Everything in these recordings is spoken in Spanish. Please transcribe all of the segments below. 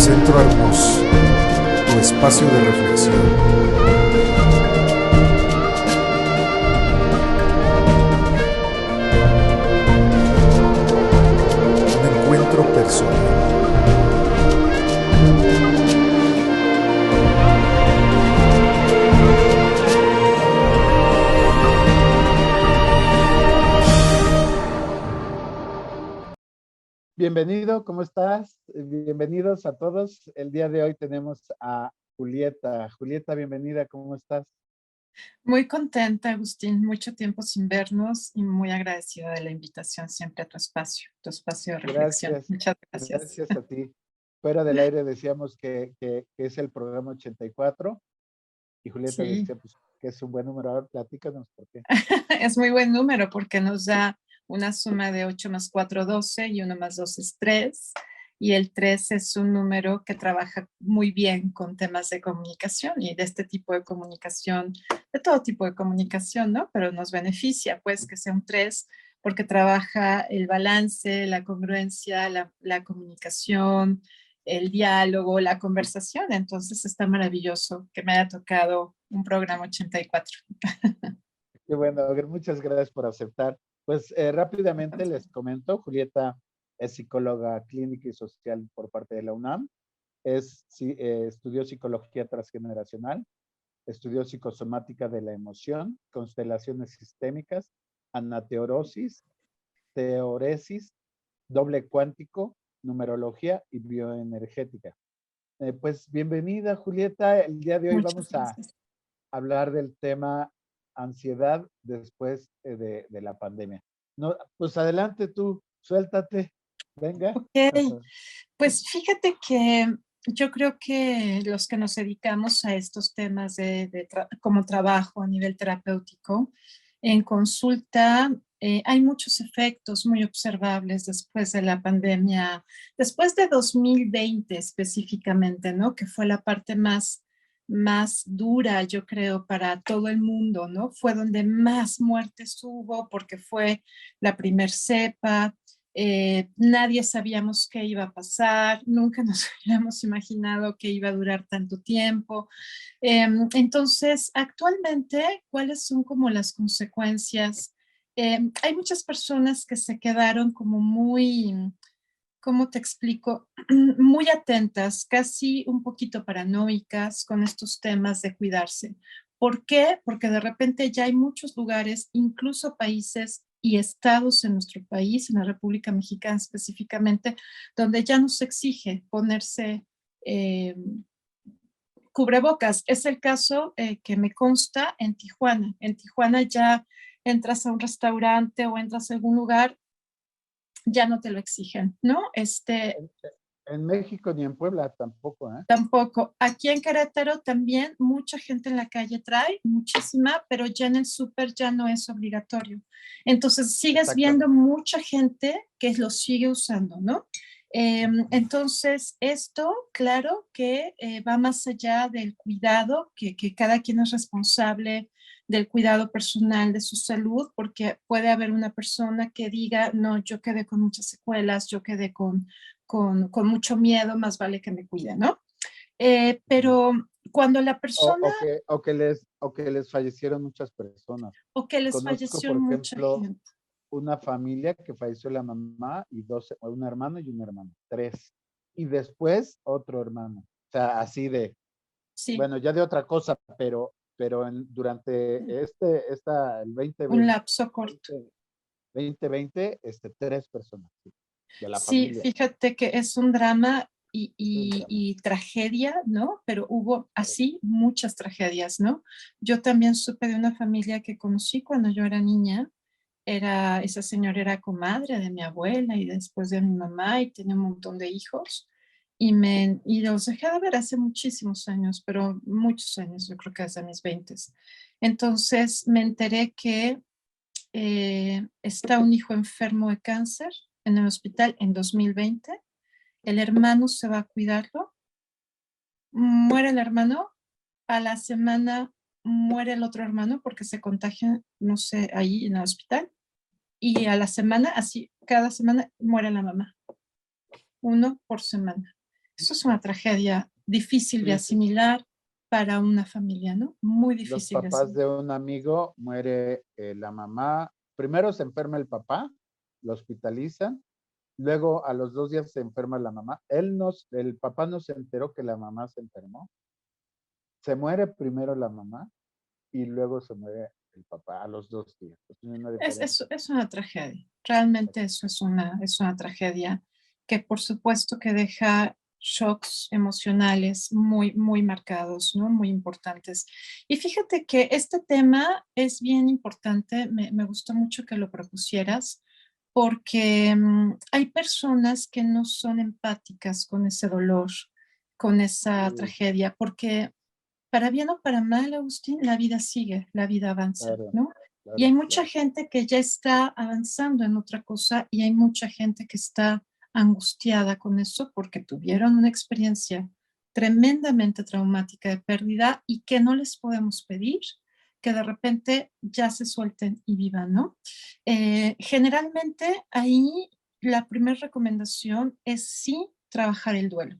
Centro Hermoso, tu espacio de reflexión. Un encuentro personal. Bienvenido, ¿cómo estás? Bienvenidos a todos. El día de hoy tenemos a Julieta. Julieta, bienvenida, ¿cómo estás? Muy contenta, Agustín. Mucho tiempo sin vernos y muy agradecida de la invitación siempre a tu espacio de reflexión. Gracias, Muchas gracias. gracias a ti. Fuera del aire decíamos que es el programa 84 y Julieta Sí, decía pues, que es un buen número. Ahora platícanos por qué. es muy buen número porque nos da una suma de 8 más 4, 12 y 1 más 2 es 3. Y el 3 es un número que trabaja muy bien con temas de comunicación y de este tipo de comunicación, de todo tipo de comunicación, ¿no? Pero nos beneficia, pues, que sea un 3 porque trabaja el balance, la congruencia, la comunicación, el diálogo, la conversación. Entonces está maravilloso que me haya tocado un programa 84. Qué bueno, muchas gracias por aceptar. Pues rápidamente les comento, Julieta es psicóloga clínica y social por parte de la UNAM. Estudió psicología transgeneracional, estudió psicosomática de la emoción, constelaciones sistémicas, anateorosis, teoresis, doble cuántico, numerología y bioenergética. Pues bienvenida, Julieta. El día de hoy Muchas vamos a gracias. hablar del tema ansiedad después de la pandemia. No, pues adelante tú, suéltate, venga. Ok, pues fíjate que yo creo que los que nos dedicamos a estos temas como trabajo a nivel terapéutico, en consulta hay muchos efectos muy observables después de la pandemia, después de 2020 específicamente, ¿no? Que fue la parte más dura, yo creo, para todo el mundo, ¿no? Fue donde más muertes hubo porque fue la primer cepa. Nadie sabíamos qué iba a pasar, nunca nos hubiéramos imaginado que iba a durar tanto tiempo. Entonces, actualmente, ¿cuáles son como las consecuencias? Hay muchas personas que se quedaron como muy, ¿cómo te explico? Muy atentas, casi un poquito paranoicas con estos temas de cuidarse. ¿Por qué? Porque de repente ya hay muchos lugares, incluso países y estados en nuestro país, en la República Mexicana específicamente, donde ya no se exige ponerse eh, cubrebocas. Es el caso que me consta en Tijuana. En Tijuana ya entras a un restaurante o entras a algún lugar, ya no te lo exigen, ¿no? En México ni en Puebla tampoco, ¿eh? Tampoco. Aquí en Querétaro también mucha gente en la calle trae, muchísima, pero ya en el súper ya no es obligatorio. Entonces sigues viendo Exactamente. mucha gente que lo sigue usando, ¿no? Entonces esto, claro que va más allá del cuidado, que cada quien es responsable del cuidado personal de su salud, porque puede haber una persona que diga, no, yo quedé con muchas secuelas, yo quedé con mucho miedo, más vale que me cuide, ¿no? Pero cuando la O, persona o que, o, que les, o que les fallecieron muchas personas. o que les Conozco, falleció por mucha ejemplo, gente. una familia que falleció la mamá y un hermano y un hermano, tres. Y después otro hermano. O sea, así de, Sí, bueno, ya de otra cosa, pero durante el un 2020, lapso corto. 2020, tres personas sí, de la Sí, familia. fíjate que es un drama Es un drama. y tragedia, ¿no? Pero hubo así muchas tragedias, ¿no? Yo también supe de una familia que conocí cuando yo era niña. Esa señora era comadre de mi abuela y después de mi mamá y tenía un montón de hijos. Y los dejé de ver hace muchísimos años, pero muchos años, yo creo que desde mis veintes. Entonces me enteré que está un hijo enfermo de cáncer en el hospital en 2020. El hermano se va a cuidarlo, muere el hermano, a la semana muere el otro hermano porque se contagia, no sé, ahí en el hospital. Y a la semana, así, cada semana muere la mamá, uno por semana. Eso es una tragedia difícil de Sí, sí. asimilar para una familia, ¿no? Muy Los difícil de papás asimilar. de un amigo, muere la mamá. Primero se enferma el papá, lo hospitalizan. Luego a los 2 días se enferma la mamá. El papá no se enteró que la mamá se enfermó. Se muere primero la mamá y luego se muere el papá a los 2 días. Es una diferencia. Es una tragedia. Realmente eso es una tragedia que por supuesto que deja shocks emocionales muy, muy marcados, ¿no? Muy importantes. Y fíjate que este tema es bien importante, me gustó mucho que lo propusieras, porque hay personas que no son empáticas con ese dolor, con esa Sí, tragedia, porque para bien o para mal, Agustín, la vida sigue, la vida avanza, claro, ¿no? Y hay claro, mucha claro. gente que ya está avanzando en otra cosa y hay mucha gente que está angustiada con eso porque tuvieron una experiencia tremendamente traumática de pérdida y que no les podemos pedir que de repente ya se suelten y vivan, ¿no? Generalmente ahí la primera recomendación es sí trabajar el duelo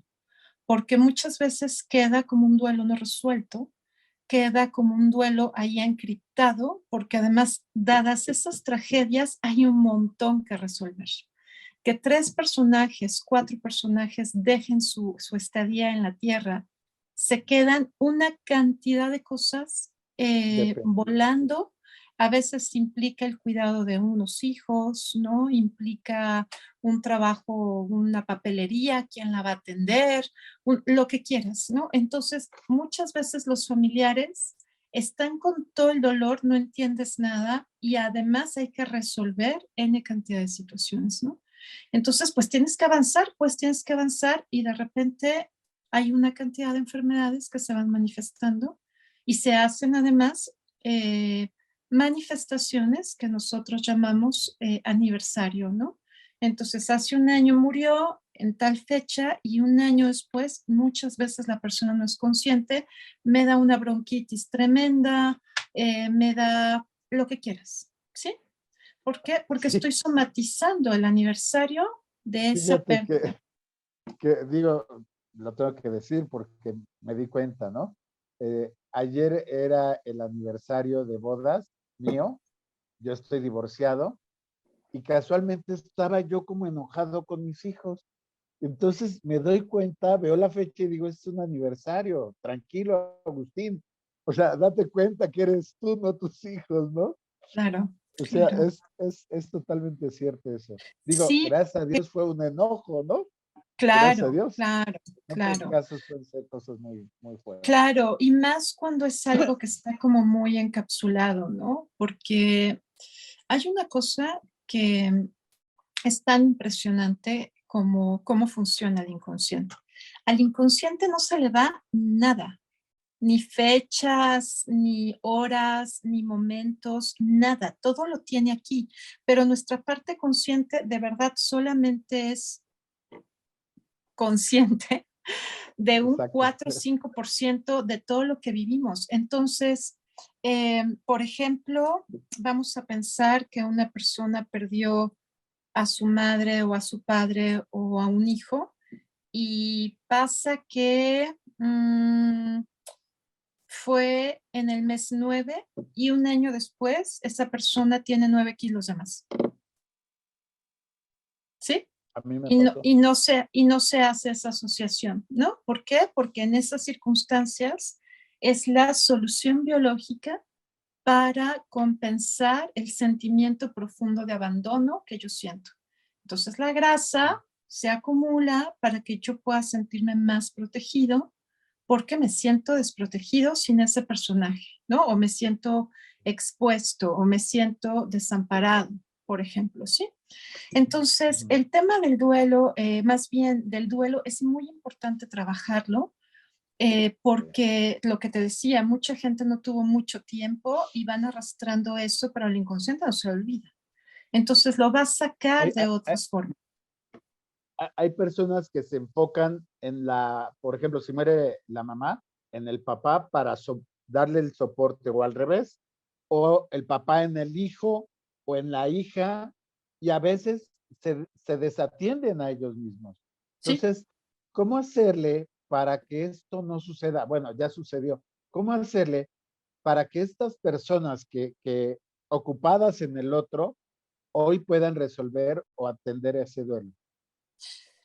porque muchas veces queda como un duelo no resuelto, queda como un duelo ahí encriptado, porque además, dadas esas tragedias, hay un montón que resolver. Que 3 personajes, 4 personajes dejen su estadía en la Tierra, se quedan una cantidad de cosas Dependiente. volando. A veces implica el cuidado de unos hijos, ¿no? Implica un trabajo, una papelería, quién la va a atender, lo que quieras, ¿no? Entonces, muchas veces los familiares están con todo el dolor, no entiendes nada y además hay que resolver N cantidad de situaciones, ¿no? Entonces, pues tienes que avanzar y de repente hay una cantidad de enfermedades que se van manifestando y se hacen además eh, manifestaciones que nosotros llamamos aniversario, ¿no? Entonces, hace un año murió en tal fecha y un año después, muchas veces la persona no es consciente, me da una bronquitis tremenda, me da lo que quieras, ¿sí? ¿Por qué? Porque Sí, estoy somatizando el aniversario de esa fíjate pérdida. que digo, lo tengo que decir porque me di cuenta, ¿no? Ayer era el aniversario de bodas mío, yo estoy divorciado y casualmente estaba yo como enojado con mis hijos. Entonces me doy cuenta, veo la fecha y digo, es un aniversario, tranquilo, Agustín. O sea, date cuenta que eres tú, no tus hijos, ¿no? Claro, O sea, claro. es totalmente cierto eso. Digo, Sí, gracias a Dios fue un enojo, ¿no? Gracias a claro, Dios. claro, En otros claro. casos pueden ser cosas muy, muy fuertes. Claro, y más cuando es algo que está como muy encapsulado, ¿no? Porque hay una cosa que es tan impresionante como cómo funciona el inconsciente. Al inconsciente no se le va nada, ni fechas, ni horas, ni momentos, nada, todo lo tiene aquí, pero nuestra parte consciente de verdad solamente es consciente de un Exacto. 4 o 5% de todo lo que vivimos. Entonces, por ejemplo, vamos a pensar que una persona perdió a su madre o a su padre o a un hijo y pasa que fue en el mes 9 y un año después esa persona tiene 9 kilos de más, ¿sí? A mí me pasó. Y no se hace esa asociación, ¿no? ¿Por qué? Porque en esas circunstancias es la solución biológica para compensar el sentimiento profundo de abandono que yo siento. Entonces la grasa se acumula para que yo pueda sentirme más protegido porque me siento desprotegido sin ese personaje, ¿no? O me siento expuesto o me siento desamparado, por ejemplo, ¿sí? Entonces, Ujú. el tema del duelo, más bien del duelo, es muy importante trabajarlo Sí. porque lo que te decía, mucha gente no tuvo mucho tiempo y van arrastrando eso, pero el inconsciente no se olvida. Entonces lo va a sacar Hay, de otras formas. hay personas que se enfocan en por ejemplo, si muere la mamá, en el papá para darle el soporte o al revés, o el papá en el hijo o en la hija, y a veces se desatienden a ellos mismos. ¿Sí? Entonces, ¿cómo hacerle para que esto no suceda? Bueno, ya sucedió. ¿Cómo hacerle para que estas personas que ocupadas en el otro hoy puedan resolver o atender ese duelo?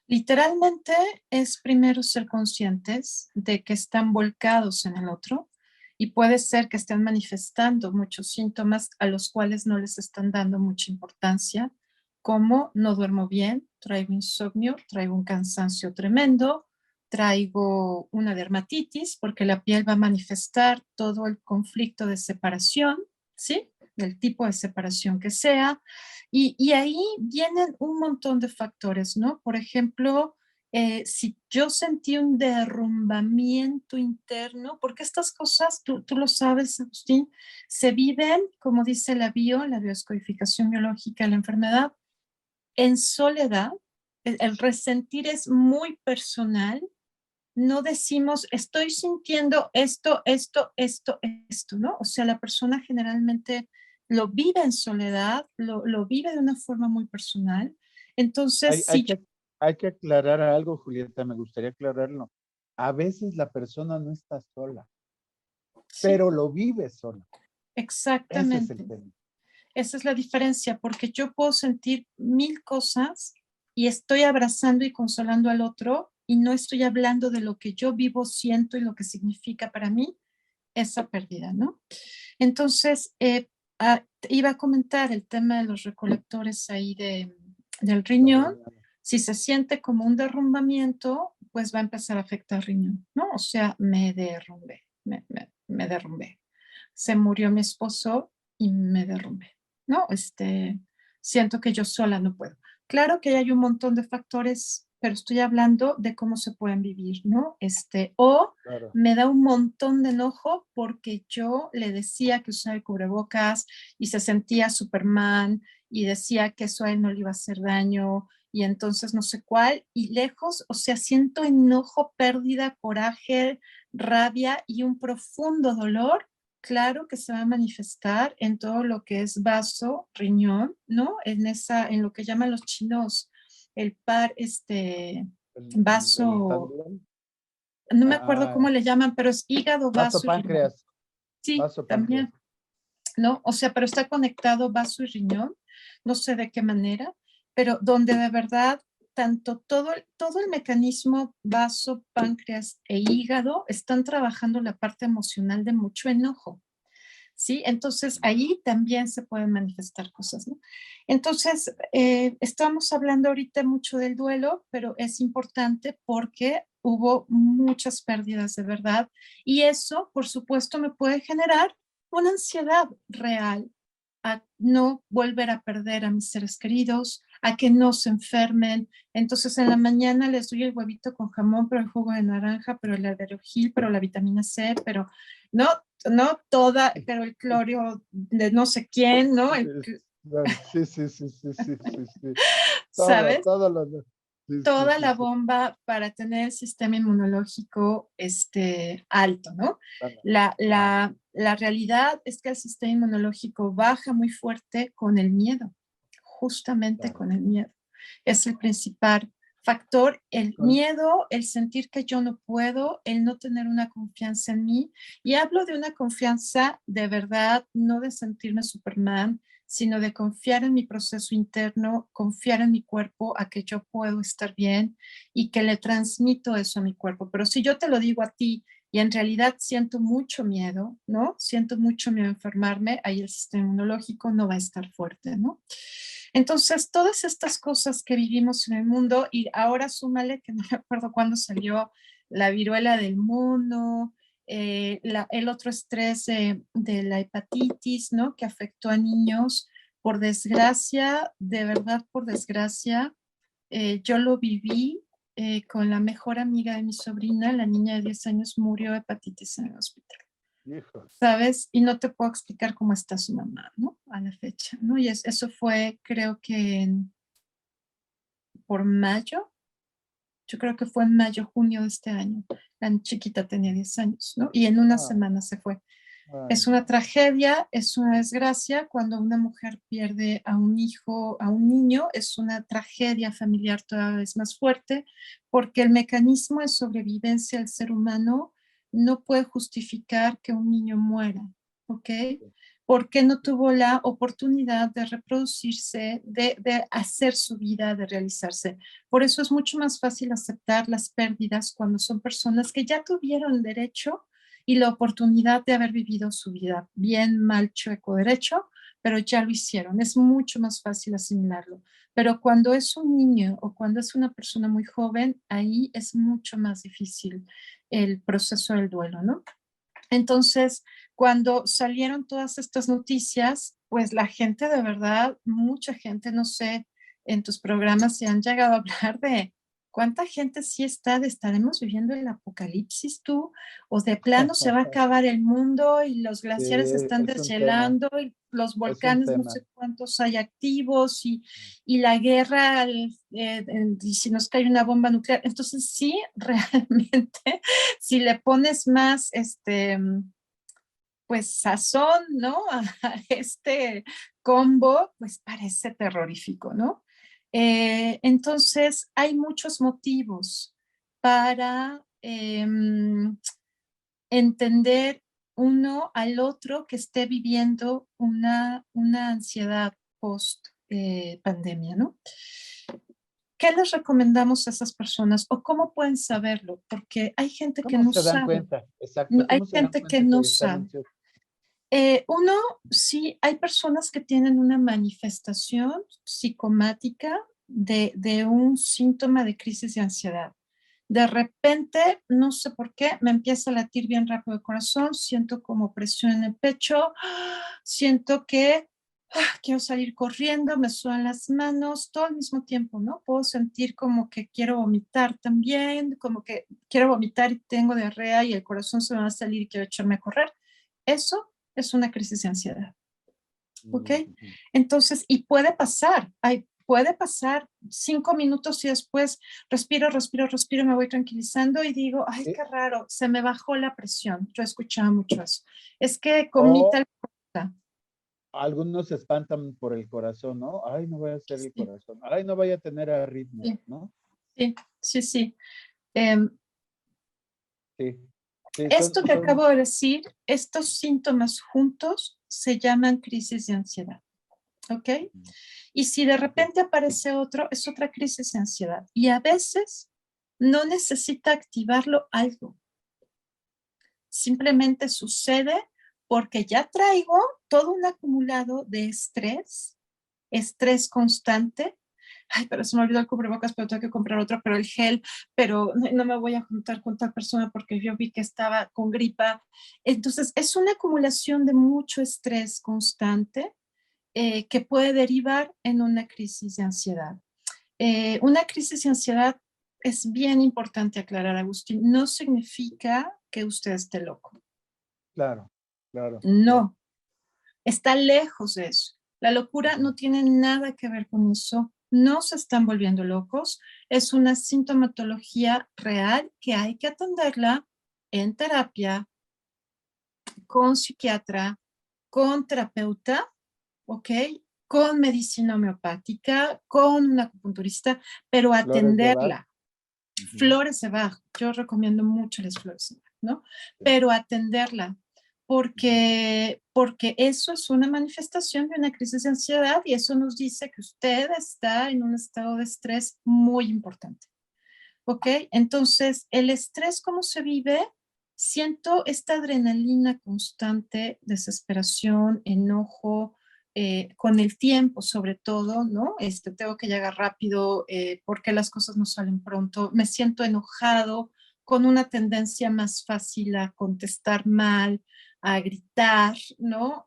Literalmente es primero ser conscientes de que están volcados en el otro y puede ser que estén manifestando muchos síntomas a los cuales no les están dando mucha importancia, como no duermo bien, traigo insomnio, traigo un cansancio tremendo, traigo una dermatitis porque la piel va a manifestar todo el conflicto de separación, ¿sí? Del tipo de separación que sea. Y ahí vienen un montón de factores, ¿no? Por ejemplo, si yo sentí un derrumbamiento interno, porque estas cosas, tú lo sabes, Agustín, se viven, como dice la bioscodificación biológica de la enfermedad, en soledad. El resentir es muy personal. No decimos, estoy sintiendo esto, ¿no? O sea, la persona generalmente lo vive en soledad, lo vive de una forma muy personal. Hay, Entonces, hay si yo, que, hay que aclarar algo, Julieta, me gustaría aclararlo. A veces la persona no está sola, sí, pero lo vive sola. Ese es el exactamente. tema. Esa es la diferencia, porque yo puedo sentir mil cosas y estoy abrazando y consolando al otro y no estoy hablando de lo que yo vivo, siento y lo que significa para mí esa pérdida, ¿no? Entonces, iba a comentar el tema de los recolectores ahí del Los riñón. riñones. Si se siente como un derrumbamiento, pues va a empezar a afectar riñón, ¿no? O sea, me derrumbé, me derrumbé. Se murió mi esposo y me derrumbé, ¿no? Siento que yo sola no puedo. Claro que hay un montón de factores, pero estoy hablando de cómo se pueden vivir, ¿no? O Claro. me da un montón de enojo porque yo le decía que usaba el cubrebocas y se sentía Superman y decía que eso a él no le iba a hacer daño y entonces no sé cuál, y lejos, o sea, siento enojo, pérdida, coraje, rabia y un profundo dolor. Claro que se va a manifestar en todo lo que es vaso, riñón, ¿no? En lo que llaman los chinos el par, El vaso, tandem. no me acuerdo Ah, cómo le llaman, pero es hígado, vaso vaso y riñón. páncreas. Sí, Vaso páncreas. también, ¿no? O sea, pero está conectado vaso y riñón, no sé de qué manera, pero donde de verdad tanto todo el mecanismo vaso, páncreas e hígado están trabajando la parte emocional de mucho enojo. ¿Sí? Entonces ahí también se pueden manifestar cosas, ¿no? Entonces, estamos hablando ahorita mucho del duelo, pero es importante porque hubo muchas pérdidas de verdad y eso, por supuesto, me puede generar una ansiedad real a no volver a perder a mis seres queridos, a que no se enfermen. Entonces en la mañana les doy el huevito con jamón, pero el jugo de naranja, pero el Adderall, pero la vitamina C, pero no, no toda, pero el clorio de no sé quién, ¿no? Sí, sí, sí, sí, sí, sí, sí. ¿Sabes? Todo lo. Sí, sí, Toda sí, la sí. bomba para tener el sistema inmunológico alto, ¿no? Bueno, La, ajá, la, la realidad es que el sistema inmunológico baja muy fuerte con el miedo, justamente claro. con el miedo. Es el principal factor, el Con- miedo, el sentir que yo no puedo, el no tener una confianza en mí. Y hablo de una confianza de verdad, no de sentirme Superman, sino de confiar en mi proceso interno, confiar en mi cuerpo, a que yo puedo estar bien y que le transmito eso a mi cuerpo. Pero si yo te lo digo a ti y en realidad siento mucho miedo, ¿no? Siento mucho miedo a enfermarme, ahí el sistema inmunológico no va a estar fuerte, ¿no? Entonces, todas estas cosas que vivimos en el mundo, y ahora súmale que no me acuerdo cuándo salió la viruela del mono, el otro estrés de la hepatitis, ¿no? Que afectó a niños. Por desgracia, de verdad, por desgracia, yo lo viví con la mejor amiga de mi sobrina, la niña de 10 años murió de hepatitis en el hospital. Híjole. ¿Sabes? Y no te puedo explicar cómo está su mamá, ¿no? A la fecha, ¿no? Y eso fue, creo que por mayo, yo creo que fue en mayo, junio de este año. La chiquita tenía 10 años, ¿no? Y en una Ah, semana se fue. Ay, Es una tragedia, es una desgracia cuando una mujer pierde a un hijo, a un niño, es una tragedia familiar toda vez más fuerte porque el mecanismo de sobrevivencia del ser humano no puede justificar que un niño muera, ¿ok? Porque no tuvo la oportunidad de reproducirse, de hacer su vida, de realizarse. Por eso es mucho más fácil aceptar las pérdidas cuando son personas que ya tuvieron el derecho y la oportunidad de haber vivido su vida bien, mal, chueco, derecho, pero ya lo hicieron. Es mucho más fácil asimilarlo. Pero cuando es un niño o cuando es una persona muy joven, ahí es mucho más difícil el proceso del duelo, ¿no? Entonces, cuando salieron todas estas noticias, pues la gente de verdad, mucha gente, no sé, en tus programas se han llegado a hablar de cuánta gente sí está, de estaremos viviendo el apocalipsis tú, o de plano se va a acabar el mundo y los sí, glaciares se están es un tema, deshielando y los es un volcanes no tema. sé cuántos hay activos y la guerra, y si nos cae una bomba nuclear. Entonces sí, realmente si le pones más, pues sazón, ¿no? A este combo, pues parece terrorífico, ¿no? Entonces, hay muchos motivos para entender uno al otro que esté viviendo una ansiedad post pandemia, ¿no? ¿Qué les recomendamos a esas personas o cómo pueden saberlo? Porque hay gente que ¿Cómo no se dan sabe, cuenta? Exacto, hay ¿cómo se dan gente que cuenta no que están sabe. ansiosos? Uno, sí, hay personas que tienen una manifestación psicomática de un síntoma de crisis de ansiedad. De repente, no sé por qué, me empieza a latir bien rápido el corazón, siento como presión en el pecho, siento que quiero salir corriendo, me sudan las manos, todo al mismo tiempo, ¿no? Puedo sentir como que quiero vomitar también, como que quiero vomitar y tengo diarrea y el corazón se me va a salir y quiero echarme a correr. Eso es una crisis de ansiedad, ¿ok? Ujú. Entonces, y puede pasar 5 minutos y después respiro, respiro, respiro, me voy tranquilizando y digo, ay, Sí, qué raro, se me bajó la presión. Yo escuchaba mucho eso. Es que comí o tal cosa. algunos se espantan por el corazón, ¿no? Ay, no voy a hacer el Sí, corazón. Ay, no vaya a tener arritmia, sí, ¿no? sí, sí, sí. Em, Sí, sí, Esto que son, acabo de decir, estos síntomas juntos se llaman crisis de ansiedad, ¿ok? Y si de ok, repente aparece otro, es otra crisis de ansiedad. Y a veces no necesita activarlo algo, simplemente sucede porque ya traigo todo un acumulado de estrés constante. Ay, pero se me olvidó el cubrebocas, pero tengo que comprar otro, pero el gel, pero no me voy a juntar con tal persona porque yo vi que estaba con gripa. Entonces, es una acumulación de mucho estrés constante que puede derivar en una crisis de ansiedad. Una crisis de ansiedad es bien importante aclarar, Agustín, no significa que usted esté loco. claro, claro, claro. No, está lejos de eso. La locura Ujú. no tiene nada que ver con eso. No se están volviendo locos. Es una sintomatología real que hay que atenderla en terapia, con psiquiatra, con terapeuta, ¿ok? Con medicina homeopática, con un acupunturista, pero Flores de Bach. atenderla. Ujú. Flores de Bach, yo recomiendo mucho las flores de Bach, ¿no? Sí. Pero atenderla, Ujú. porque eso es una manifestación de una crisis de ansiedad y eso nos dice que usted está en un estado de estrés muy importante. ¿Ok? Entonces, el estrés, ¿cómo se vive? Siento esta adrenalina constante, desesperación, enojo, con el tiempo sobre todo, ¿no? Tengo que llegar rápido, porque las cosas no salen pronto, me siento enojado, con una tendencia más fácil a contestar mal, a gritar, ¿no?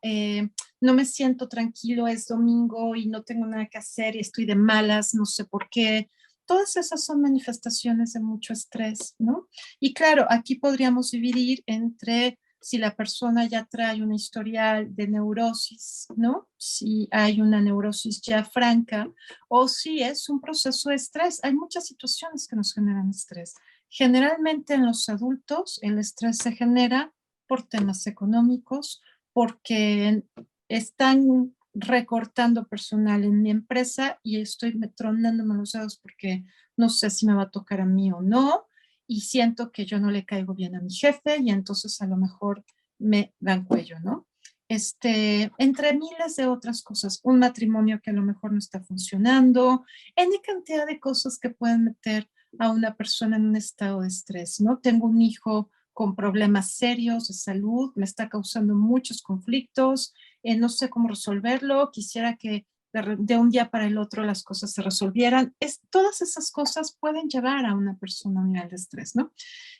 No me siento tranquilo, es domingo y no tengo nada que hacer y estoy de malas, no sé por qué. Todas esas son manifestaciones de mucho estrés, ¿no? Y claro, aquí podríamos dividir entre si la persona ya trae un historial de neurosis, ¿no? Si hay una neurosis ya franca o si es un proceso de estrés. Hay muchas situaciones que nos generan estrés. Generalmente en los adultos el estrés se genera por temas económicos, porque están recortando personal en mi empresa y estoy tronándome los dedos porque no sé si me va a tocar a mí o no, y siento que yo no le caigo bien a mi jefe y entonces a lo mejor me dan cuello, ¿no? Entre miles de otras cosas, un matrimonio que a lo mejor no está funcionando, N cantidad de cosas que pueden meter a una persona en un estado de estrés, ¿no? Tengo un hijo con problemas serios de salud, me está causando muchos conflictos, no sé cómo resolverlo, quisiera que de un día para el otro las cosas se resolvieran. Todas esas cosas pueden llevar a una persona a un nivel de estrés, ¿no?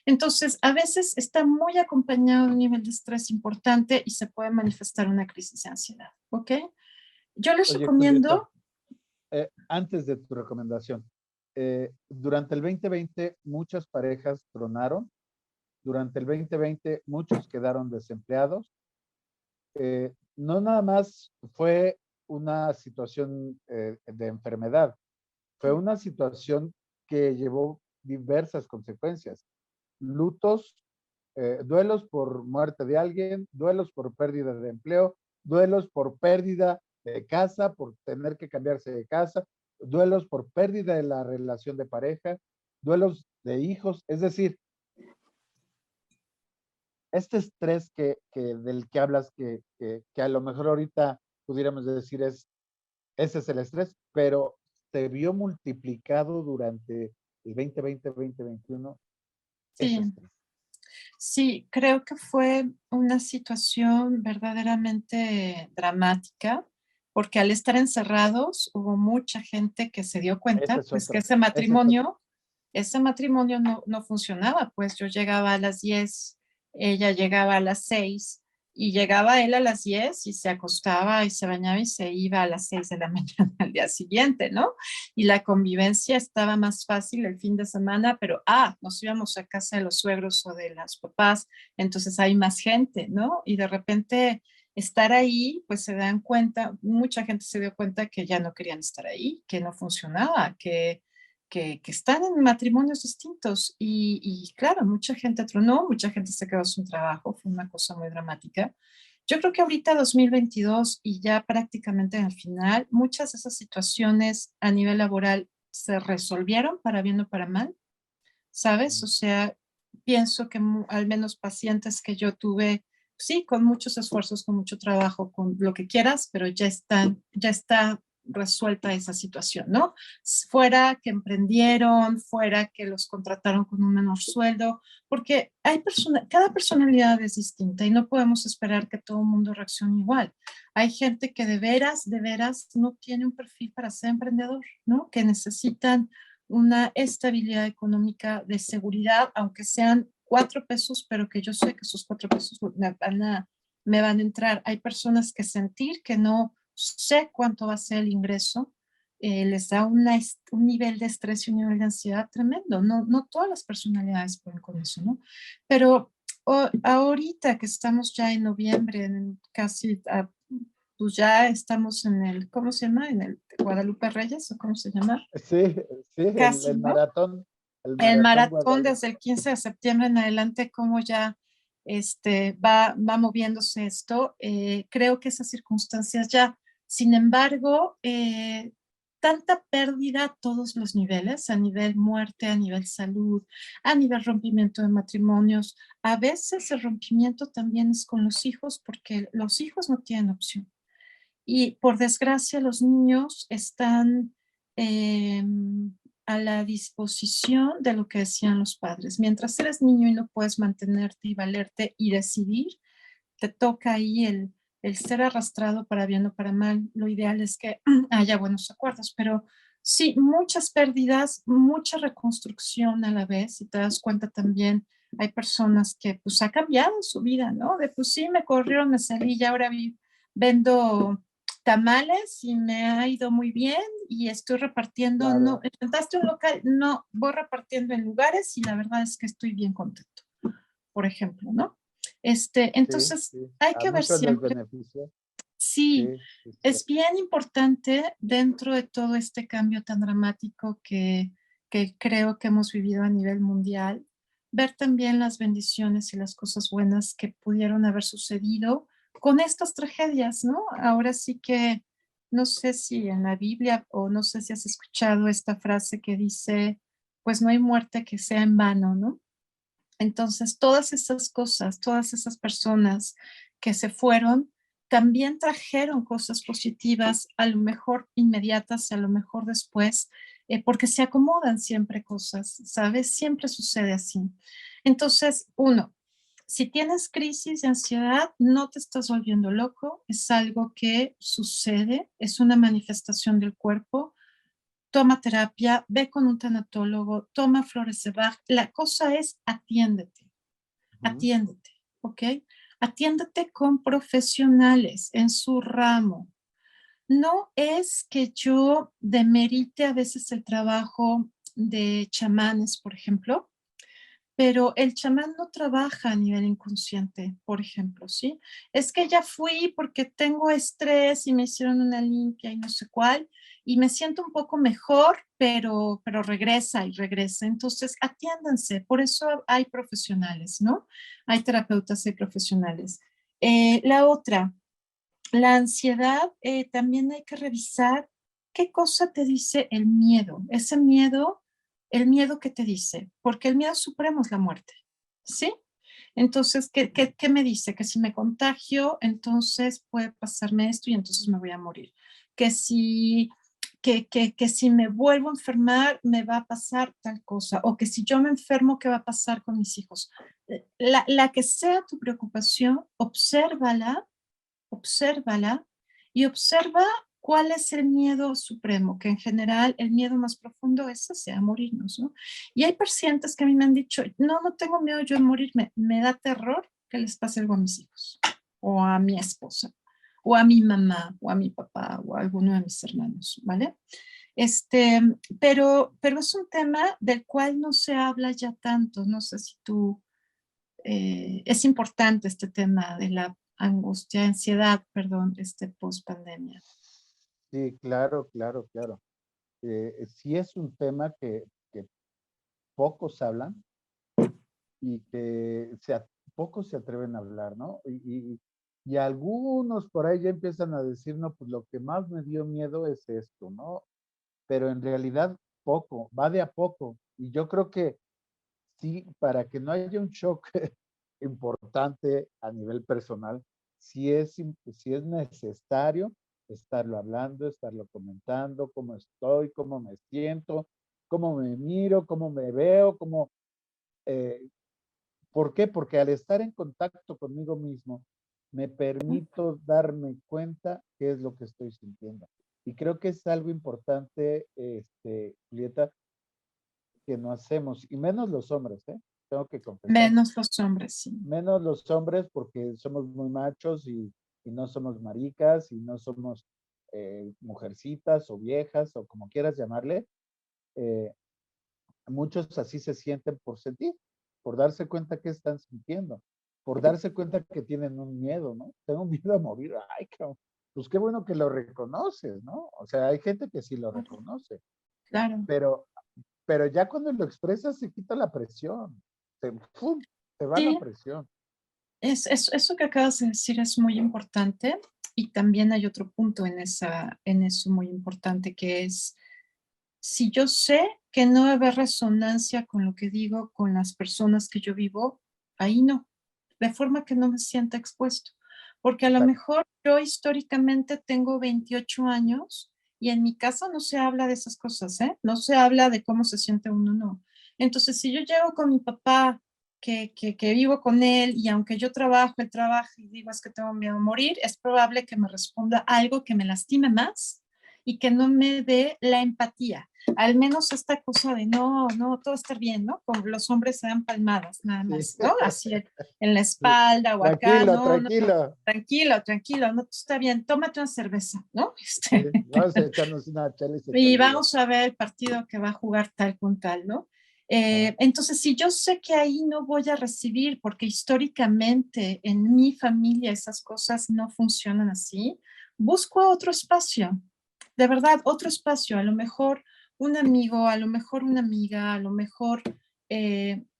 Entonces, a veces está muy acompañado de un nivel de estrés importante y se puede manifestar una crisis de ansiedad, ¿ok? Yo les Oye, Julieta, recomiendo, antes de tu recomendación, durante el 2020 muchas parejas tronaron, durante el 2020 muchos quedaron desempleados. No nada más fue una situación de enfermedad, fue una situación que llevó diversas consecuencias. Lutos, duelos por muerte de alguien, duelos por pérdida de empleo, duelos por pérdida de casa, por tener que cambiarse de casa, duelos por pérdida de la relación de pareja, duelos de hijos. Es decir, este estrés del que hablas, que a lo mejor ahorita pudiéramos decir ese es el estrés, pero se vio multiplicado durante el 2020-2021 ese sí, estrés. sí, creo que fue una situación verdaderamente dramática, porque al estar encerrados hubo mucha gente que se dio Esa cuenta, es pues que otra, ese matrimonio no funcionaba, pues yo llegaba a las 10, ella llegaba a las 6 y llegaba él a las 10 y se acostaba y se bañaba y se iba a las 6 de la mañana al día siguiente, ¿no? Y la convivencia estaba más fácil el fin de semana, pero nos íbamos a casa de los suegros o de las papás, entonces hay más gente, ¿no? Y de repente estar ahí, pues se dan cuenta, mucha gente se dio cuenta que ya no querían estar ahí, que no funcionaba, que están en matrimonios distintos. Y claro, mucha gente tronó, mucha gente se quedó sin trabajo, fue una cosa muy dramática. Yo creo que ahorita 2022 y ya prácticamente al final, muchas de esas situaciones a nivel laboral se resolvieron para bien o para mal, ¿sabes? O sea, pienso que al menos pacientes que yo tuve, sí, con muchos esfuerzos, con mucho trabajo, con lo que quieras, pero ya está resuelta esa situación, ¿no? Fuera que emprendieron, fuera que los contrataron con un menor sueldo, porque cada personalidad es distinta y no podemos esperar que todo el mundo reaccione igual. Hay gente que de veras no tiene un perfil para ser emprendedor, ¿no? Que necesitan una estabilidad económica de seguridad, aunque sean 4 pesos, pero que yo sé que esos 4 pesos me van a entrar. Hay personas que sentir que no sé cuánto va a ser el ingreso, les da un nivel de estrés y un nivel de ansiedad tremendo. No todas las personalidades pueden con eso, ¿no? Pero ahorita que estamos ya en noviembre, casi pues ya estamos en ¿cómo se llama? En el Guadalupe Reyes, ¿o cómo se llama? Sí, sí, Casi, ¿no? el El maratón maratón desde Guadalupe. el 15 de septiembre en adelante, cómo ya va moviéndose esto. Creo que esas circunstancias ya, sin embargo, tanta pérdida a todos los niveles, a nivel muerte, a nivel salud, a nivel rompimiento de matrimonios. A veces el rompimiento también es con los hijos porque los hijos no tienen opción. Y por desgracia, los niños están eh, a la disposición de lo que decían los padres. Mientras eres niño y no puedes mantenerte y valerte y decidir, te toca ahí el ser arrastrado para bien o para mal. Lo ideal es que haya buenos acuerdos, pero sí, muchas pérdidas, mucha reconstrucción a la vez, y te das cuenta también, hay personas que pues ha cambiado su vida, ¿no? De pues sí, me corrieron, me salí y ahora vendo tamales y me ha ido muy bien y estoy repartiendo, no, Claro, inventaste un local, no, voy repartiendo en lugares y la verdad es que estoy bien contento, por ejemplo, ¿no? sí, Entonces, sí. hay A que ver muchos les siempre, beneficia. sí, Sí, sí, sí. es bien importante dentro de todo este cambio tan dramático que creo que hemos vivido a nivel mundial, ver también las bendiciones y las cosas buenas que pudieron haber sucedido con estas tragedias, ¿no? Ahora sí que no sé si en la Biblia o no sé si has escuchado esta frase que dice, pues no hay muerte que sea en vano, ¿no? Entonces, todas esas cosas, todas esas personas que se fueron, también trajeron cosas positivas, a lo mejor inmediatas, a lo mejor después, porque se acomodan siempre cosas, ¿sabes? Siempre sucede así. Entonces, uno, si tienes crisis de ansiedad, no te estás volviendo loco, es algo que sucede, es una manifestación del cuerpo. Toma terapia, ve con un tanatólogo, toma flores de Bach. La cosa es Ujú. atiéndete, ¿ok? Atiéndete con profesionales en su ramo. No es que yo demerite a veces el trabajo de chamanes, por ejemplo, pero el chamán no trabaja a nivel inconsciente, por ejemplo, ¿sí? Es que ya fui porque tengo estrés y me hicieron una limpia y no sé cuál, y me siento un poco mejor, pero regresa y regresa. Entonces, atiéndanse, por eso hay profesionales, ¿no? Hay terapeutas y profesionales. La otra, la ansiedad, también hay que revisar qué cosa te dice el miedo. Ese miedo, el miedo que te dice, porque el miedo supremo es la muerte, ¿sí? Entonces, ¿qué me dice? Que si me contagio, entonces puede pasarme esto y entonces me voy a morir. Que si, que si me vuelvo a enfermar, me va a pasar tal cosa. O que si yo me enfermo, ¿qué va a pasar con mis hijos? La que sea tu preocupación, obsérvala y observa cuál es el miedo supremo, que en general el miedo más profundo es ese, a morirnos, ¿no? Y hay pacientes que a mí me han dicho, no, no tengo miedo yo de morirme, me da terror que les pase algo a mis hijos, o a mi esposa, o a mi mamá, o a mi papá, o a alguno de mis hermanos, ¿vale? Este, pero es un tema del cual no se habla ya tanto, no sé si tú es importante este tema de la angustia, ansiedad, perdón, post pandemia. Sí, claro, claro, claro. Sí es un tema que pocos hablan y que pocos se atreven a hablar, ¿no? Y algunos por ahí ya empiezan a decir, no, pues lo que más me dio miedo es esto, ¿no? Pero en realidad poco, va de a poco. Y yo creo que sí, para que no haya un shock importante a nivel personal, sí es necesario estarlo hablando, estarlo comentando, cómo estoy, cómo me siento, cómo me miro, cómo me veo, eh, ¿por qué? Porque al estar en contacto conmigo mismo, me permito darme cuenta qué es lo que estoy sintiendo. Y creo que es algo importante, Julieta, que no hacemos, y menos los hombres, ¿eh? Tengo que confesar, Menos los hombres, sí. menos los hombres porque somos muy machos y no somos maricas y no somos mujercitas o viejas o como quieras llamarle. Eh, Muchos así se sienten por sentir, por darse cuenta que están sintiendo, por darse cuenta que tienen un miedo, ¿no? Tengo miedo a morir, ay, cabrón. Pues qué bueno que lo reconoces, ¿no? O sea, hay gente que sí lo reconoce, Claro. pero, pero ya cuando lo expresas se quita la presión, ¡pum! Se va la Sí, presión. eso que acabas de decir es muy importante y también hay otro punto en eso muy importante que es, si yo sé que no va a haber resonancia con lo que digo con las personas que yo vivo, ahí no, de forma que no me sienta expuesto. Porque a lo Exacto. mejor yo históricamente tengo 28 años y en mi casa no se habla de esas cosas, ¿eh? No se habla de cómo se siente uno, no. Entonces, si yo llego con mi papá, que vivo con él y aunque yo trabajo, él trabaja y digo es que tengo miedo a morir, es probable que me responda algo que me lastime más y que no me dé la empatía. Al menos esta cosa de no, no, todo está bien, ¿no? Como los hombres se dan palmadas, nada Sí. más, ¿no? Así en la espalda o acá, Tranquilo, no, no, no, tranquilo. tranquilo, tranquilo, no, está bien, tómate una cerveza, ¿no? Sí, vamos a echarnos una chela y se te Y olvida. vamos a ver el partido que va a jugar tal con tal, ¿no? Ah, Entonces, si yo sé que ahí no voy a recibir, porque históricamente en mi familia esas cosas no funcionan así, busco otro espacio, de verdad, otro espacio, a lo mejor un amigo, a lo mejor una amiga, a lo mejor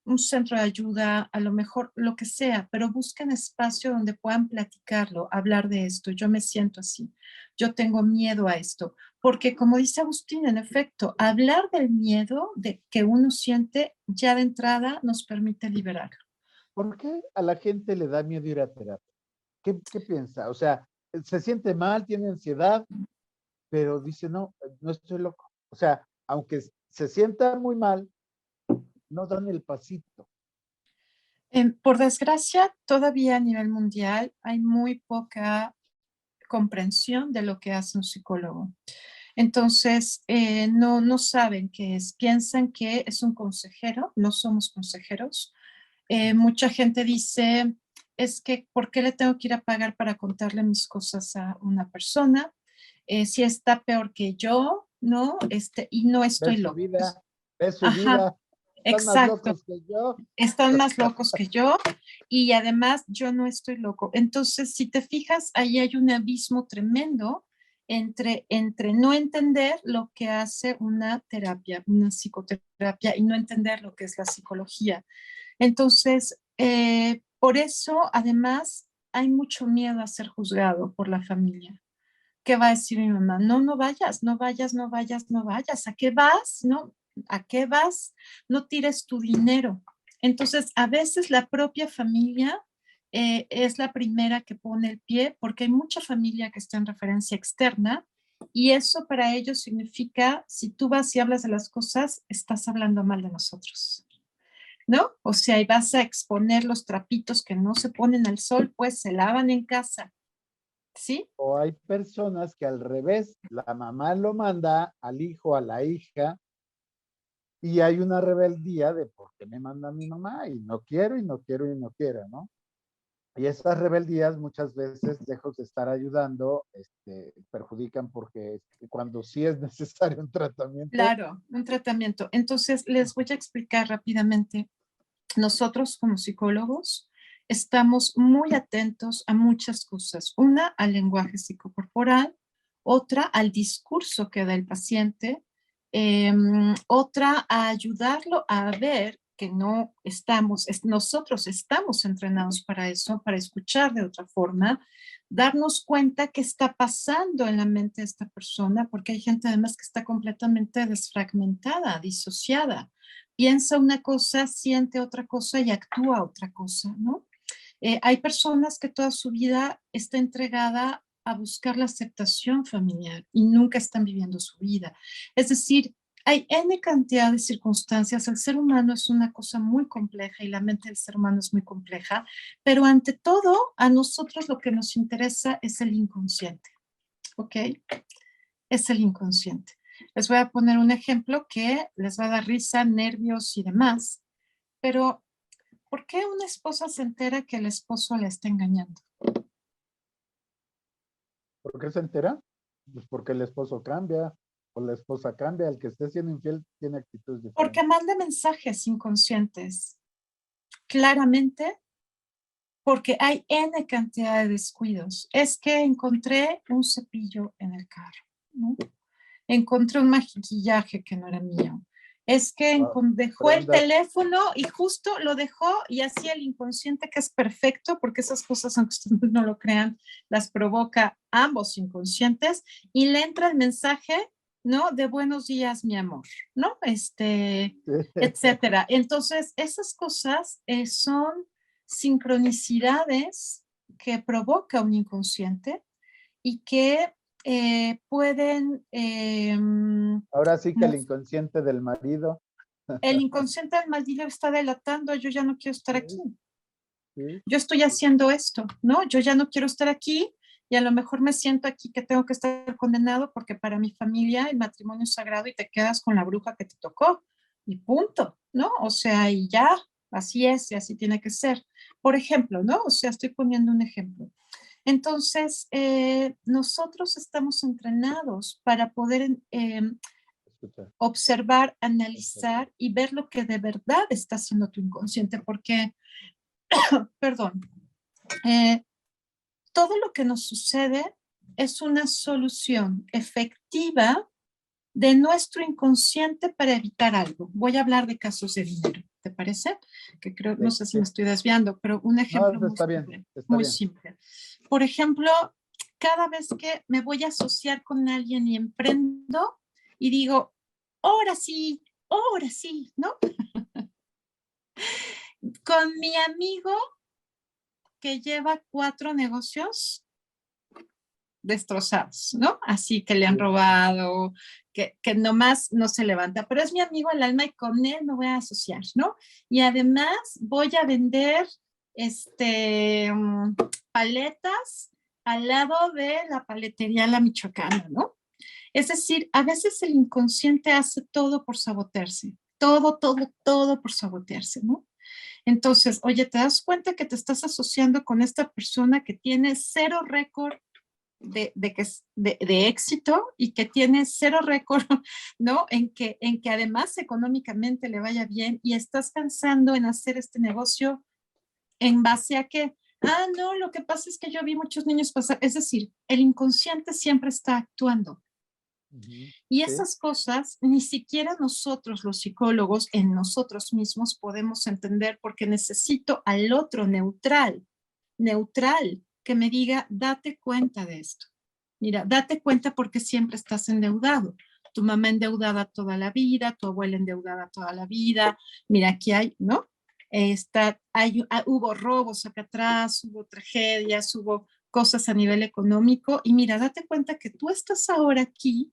un centro de ayuda, a lo mejor lo que sea, pero busquen espacio donde puedan platicarlo, hablar de esto. Yo me siento así, yo tengo miedo a esto, porque como dice Agustín, en efecto, hablar del miedo de que uno siente ya de entrada nos permite liberarlo. ¿Por qué a la gente le da miedo ir a terapia? ¿Qué piensa? O sea, se siente mal, tiene ansiedad, pero dice, no, no estoy loco. O sea, aunque se sienta muy mal, no dan el pasito. Por desgracia, todavía a nivel mundial hay muy poca comprensión de lo que hace un psicólogo. Entonces, no saben qué es, piensan que es un consejero, no somos consejeros. Mucha gente dice, es que, ¿por qué le tengo que ir a pagar para contarle mis cosas a una persona? Si está peor que yo, ¿no? Y no Ve estoy su loco. vida, ve su Ajá, vida. Están más exacto. locos que yo. Están más locos que yo y además yo no estoy loco. Entonces, si te fijas, ahí hay un abismo tremendo entre no entender lo que hace una terapia, una psicoterapia y no entender lo que es la psicología. Entonces, por eso, además, hay mucho miedo a ser juzgado por la familia. ¿Qué va a decir mi mamá? No, no vayas, no vayas, no vayas, no vayas. ¿A qué vas? No, ¿a qué vas? No tires tu dinero. Entonces, a veces la propia familia es la primera que pone el pie porque hay mucha familia que está en referencia externa y eso para ellos significa, si tú vas y hablas de las cosas, estás hablando mal de nosotros, ¿no? O sea, y vas a exponer los trapitos que no se ponen al sol, pues se lavan en casa, ¿sí? O hay personas que al revés, la mamá lo manda al hijo, a la hija, y hay una rebeldía de por qué me manda mi mamá y no quiero y no quiero y no quiero, ¿no? Y esas rebeldías muchas veces, lejos de estar ayudando, perjudican porque cuando sí es necesario un tratamiento. Claro, un tratamiento. Entonces, les voy a explicar rápidamente. Nosotros como psicólogos estamos muy atentos a muchas cosas. Una, al lenguaje psicocorporal, otra, al discurso que da el paciente, otra, a ayudarlo a ver que no estamos, nosotros estamos entrenados para eso, para escuchar de otra forma, darnos cuenta qué está pasando en la mente de esta persona, porque hay gente además que está completamente desfragmentada, disociada, piensa una cosa, siente otra cosa y actúa otra cosa, ¿no? Hay personas que toda su vida está entregada a buscar la aceptación familiar y nunca están viviendo su vida. Es decir, hay N cantidad de circunstancias. El ser humano es una cosa muy compleja y la mente del ser humano es muy compleja, pero ante todo, a nosotros lo que nos interesa es el inconsciente, ¿ok? Es el inconsciente. Les voy a poner un ejemplo que les va a dar risa, nervios y demás, pero ¿por qué una esposa se entera que el esposo la está engañando? ¿Por qué se entera? Pues porque el esposo cambia o la esposa cambia. El que esté siendo infiel tiene actitudes Porque diferentes. manda mensajes inconscientes, claramente, porque hay N cantidad de descuidos. Es que encontré un cepillo en el carro, ¿no? Encontré un maquillaje que no era mío. Es que Ah, dejó el prendas. teléfono y justo lo dejó y así el inconsciente que es perfecto, porque esas cosas, aunque ustedes no lo crean, las provoca ambos inconscientes y le entra el mensaje, ¿no? De buenos días, mi amor, ¿no? Etcétera. Entonces, esas cosas son sincronicidades que provoca un inconsciente y que pueden, Ahora sí que el inconsciente del marido. el inconsciente del maldito está delatando, yo ya no quiero estar aquí, Sí, sí. yo estoy haciendo esto, ¿no? Yo ya no quiero estar aquí y a lo mejor me siento aquí que tengo que estar condenado porque para mi familia el matrimonio es sagrado y te quedas con la bruja que te tocó y punto, ¿no? O sea, y ya, así es y así tiene que ser. Por ejemplo, ¿no? O sea, estoy poniendo un ejemplo. Entonces, nosotros estamos entrenados para poder Escucha. observar, analizar y ver lo que de verdad está haciendo tu inconsciente, porque, perdón, eh, todo lo que nos sucede es una solución efectiva de nuestro inconsciente para evitar algo. Voy a hablar de casos de dinero. ¿Te parece? Que creo, Sí, no sé si sí. me estoy desviando, pero un ejemplo No, está bien, está muy bien. simple. Por ejemplo, cada vez que me voy a asociar con alguien y emprendo y digo, ahora sí, ¿no? Con mi amigo que lleva 4 negocios destrozados, ¿no? Así que le han Sí. robado, que nomás no se levanta, pero es mi amigo el alma y con él me voy a asociar, ¿no? Y además voy a vender paletas al lado de la paletería La Michoacana, ¿no? Es decir, a veces el inconsciente hace todo por sabotearse, todo por sabotearse, ¿no? Entonces, oye, ¿te das cuenta que te estás asociando con esta persona que tiene 0 récord de éxito y que tiene 0 récord, ¿no? En que además económicamente le vaya bien y estás pensando en hacer este negocio en base a que, no, lo que pasa es que yo vi muchos niños pasar, es decir, el inconsciente siempre está actuando. Ujú. Y Sí. esas cosas ni siquiera nosotros, los psicólogos, en nosotros mismos podemos entender porque necesito al otro neutral, que me diga, date cuenta de esto. Mira, date cuenta porque siempre estás endeudado. Tu mamá endeudada toda la vida, tu abuela endeudada toda la vida. Mira, aquí hay, ¿no? Hubo robos acá atrás, hubo tragedias, hubo cosas a nivel económico. Y mira, date cuenta que tú estás ahora aquí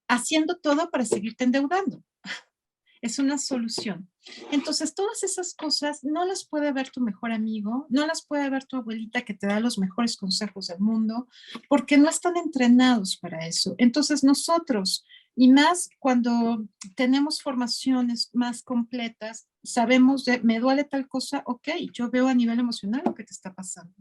haciendo todo para seguirte endeudando. Es una solución. Entonces, todas esas cosas no las puede ver tu mejor amigo, no las puede ver tu abuelita que te da los mejores consejos del mundo, porque no están entrenados para eso. Entonces, nosotros, y más cuando tenemos formaciones más completas, sabemos de, me duele tal cosa, ok, yo veo a nivel emocional lo que te está pasando.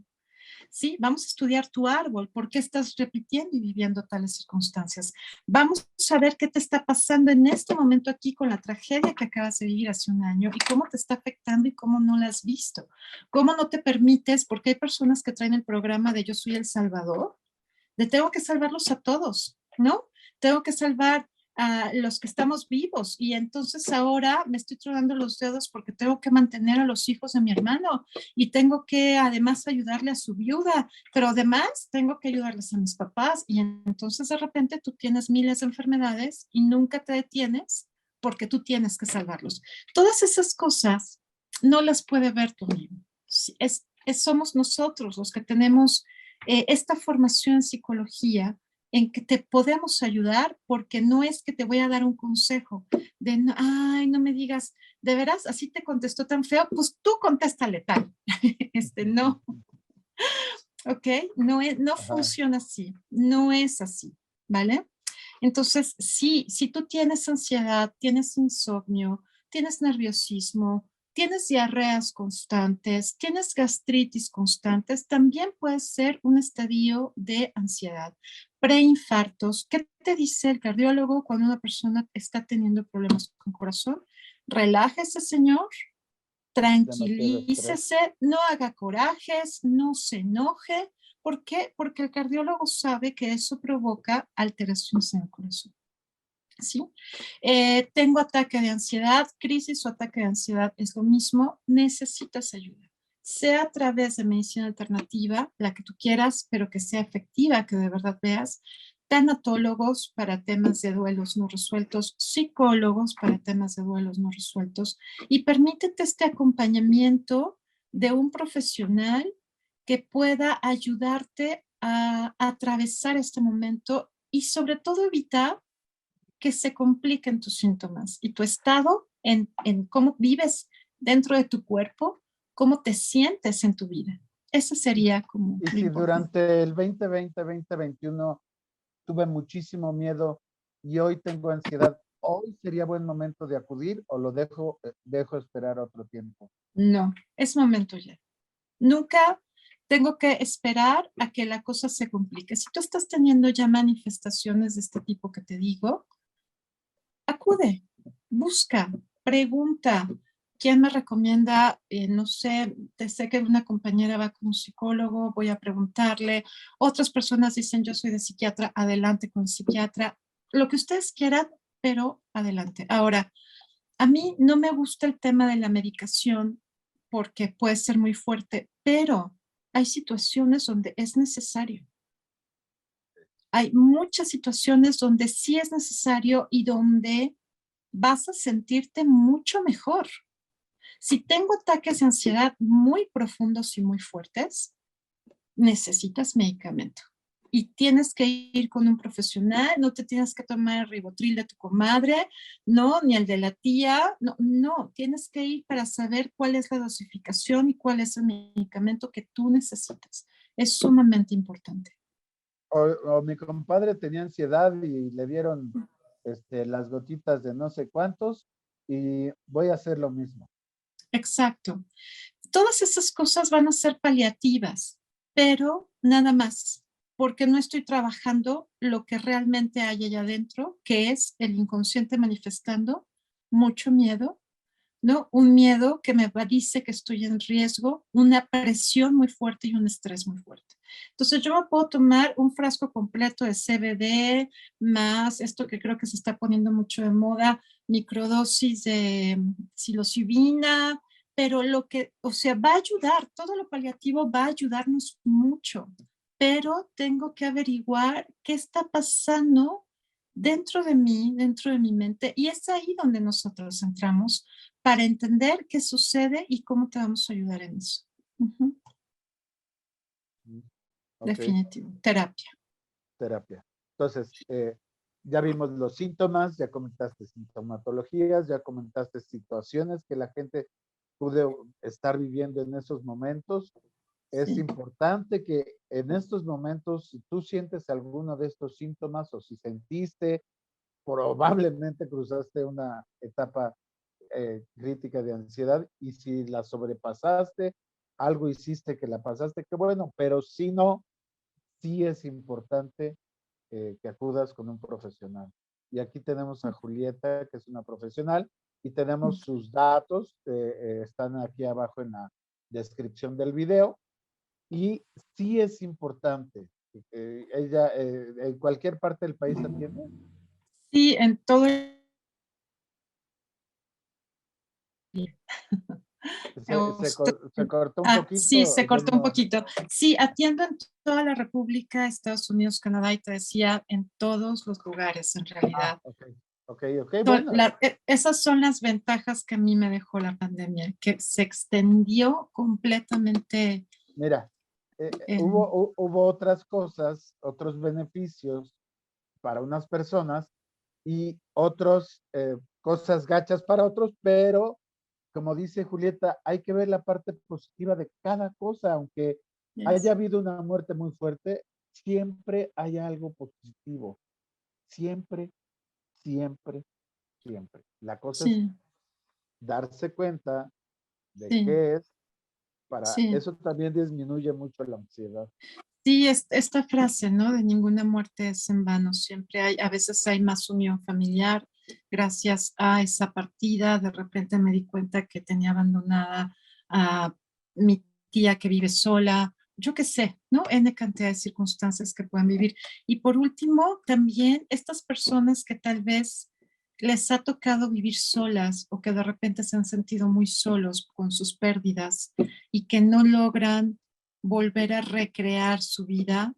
¿Sí? Vamos a estudiar tu árbol, por qué estás repitiendo y viviendo tales circunstancias. Vamos a ver qué te está pasando en este momento aquí con la tragedia que acabas de vivir hace un año y cómo te está afectando y cómo no la has visto. Cómo no te permites, porque hay personas que traen el programa de Yo soy el Salvador, de tengo que salvarlos a todos, ¿no? Tengo que salvar a los que estamos vivos y entonces ahora me estoy tronando los dedos porque tengo que mantener a los hijos de mi hermano y tengo que además ayudarle a su viuda, pero además tengo que ayudarles a mis papás y entonces de repente tú tienes miles de enfermedades y nunca te detienes porque tú tienes que salvarlos. Todas esas cosas no las puede ver tu amigo. Somos nosotros los que tenemos esta formación en psicología en que te podemos ayudar porque no es que te voy a dar un consejo de, ay, no me digas, de veras, así te contestó tan feo, pues tú contéstale tal. No, ¿ok? No Ajá. funciona así, no es así, ¿vale? Entonces, sí, si tú tienes ansiedad, tienes insomnio, tienes nerviosismo, tienes diarreas constantes, tienes gastritis constantes, también puede ser un estadio de ansiedad. Preinfartos. ¿Qué te dice el cardiólogo cuando una persona está teniendo problemas con corazón? Relájese, señor, Demasiado estrés. tranquilícese, no haga corajes, no se enoje. ¿Por qué? Porque el cardiólogo sabe que eso provoca alteraciones en el corazón. ¿Sí? Tengo ataque de ansiedad, crisis o ataque de ansiedad es lo mismo, necesitas ayuda. Sea a través de medicina alternativa, la que tú quieras, pero que sea efectiva, que de verdad veas, tanatólogos para temas de duelos no resueltos, psicólogos para temas de duelos no resueltos, y permítete este acompañamiento de un profesional que pueda ayudarte a atravesar este momento y sobre todo evitar que se compliquen tus síntomas y tu estado en cómo vives dentro de tu cuerpo, cómo te sientes en tu vida. Eso sería como Y lo si importante. durante el 2020, 2021 tuve muchísimo miedo y hoy tengo ansiedad, ¿hoy sería buen momento de acudir o lo dejo esperar otro tiempo? No, es momento ya. Nunca tengo que esperar a que la cosa se complique. Si tú estás teniendo ya manifestaciones de este tipo que te digo, acude, busca, pregunta. ¿Quién me recomienda? No sé, te sé que una compañera va con un psicólogo, voy a preguntarle. Otras personas dicen, yo soy de psiquiatra, adelante con psiquiatra. Lo que ustedes quieran, pero adelante. Ahora, A mí no me gusta el tema de la medicación porque puede ser muy fuerte, pero hay situaciones donde es necesario. Hay muchas situaciones donde sí es necesario y donde vas a sentirte mucho mejor. Si tengo ataques de ansiedad muy profundos y muy fuertes, necesitas medicamento. Y tienes que ir con un profesional, no te tienes que tomar el ribotril de tu comadre, no, ni el de la tía, no, no, tienes que ir para saber cuál es la dosificación y cuál es el medicamento que tú necesitas. Es sumamente importante. O mi compadre tenía ansiedad y le dieron las gotitas de no sé cuántos y voy a hacer lo mismo. Exacto. Todas esas cosas van a ser paliativas, pero nada más, porque no estoy trabajando lo que realmente hay allá adentro, que es el inconsciente manifestando mucho miedo, ¿no? Un miedo que dice que estoy en riesgo, una presión muy fuerte y un estrés muy fuerte. Entonces yo me puedo tomar un frasco completo de CBD, más esto que creo que se está poniendo mucho de moda, microdosis de psilocibina, pero lo que, o sea, va a ayudar, todo lo paliativo va a ayudarnos mucho, pero tengo que averiguar qué está pasando dentro de mi mente, y es ahí donde nosotros entramos para entender qué sucede y cómo te vamos a ayudar en eso. Ujú. Ok, Definitivo. Terapia. terapia. Entonces, ya vimos los síntomas, ya comentaste sintomatologías, ya comentaste situaciones que la gente puede estar viviendo en esos momentos. Es Sí. importante que en estos momentos, si tú sientes alguno de estos síntomas o si sentiste, probablemente cruzaste una etapa crítica de ansiedad y si la sobrepasaste, algo hiciste que la pasaste, qué bueno, pero si no, sí es importante que acudas con un profesional. Y aquí tenemos a Julieta, que es una profesional, y tenemos sus datos, están aquí abajo en la descripción del video. Y sí es importante, ella en cualquier parte del país atiende. Sí, en todo Se cortó un Sí, poquito, se cortó un bueno, poquito. Sí, atiendo en toda la República, Estados Unidos, Canadá, y te decía, en todos los lugares en realidad. ok, bueno, Esas son las ventajas que a mí me dejó la pandemia, que se extendió completamente. mira, hubo otras cosas, otros beneficios para unas personas y otros cosas gachas para otros, pero como dice Julieta, hay que ver la parte positiva de cada cosa, aunque haya Yes. habido una muerte muy fuerte, siempre hay algo positivo, siempre, siempre, siempre. La cosa es Sí, darse cuenta de sí, qué es, para sí. eso también disminuye mucho la ansiedad. Sí, esta frase, ¿no? De ninguna muerte es en vano. Siempre hay, a veces hay más unión familiar. Gracias a esa partida, de repente me di cuenta que tenía abandonada a mi tía que vive sola. Yo qué sé, ¿no? N cantidad de circunstancias que pueden vivir. Y por último, también estas personas que tal vez les ha tocado vivir solas o que de repente se han sentido muy solos con sus pérdidas y que no logran volver a recrear su vida,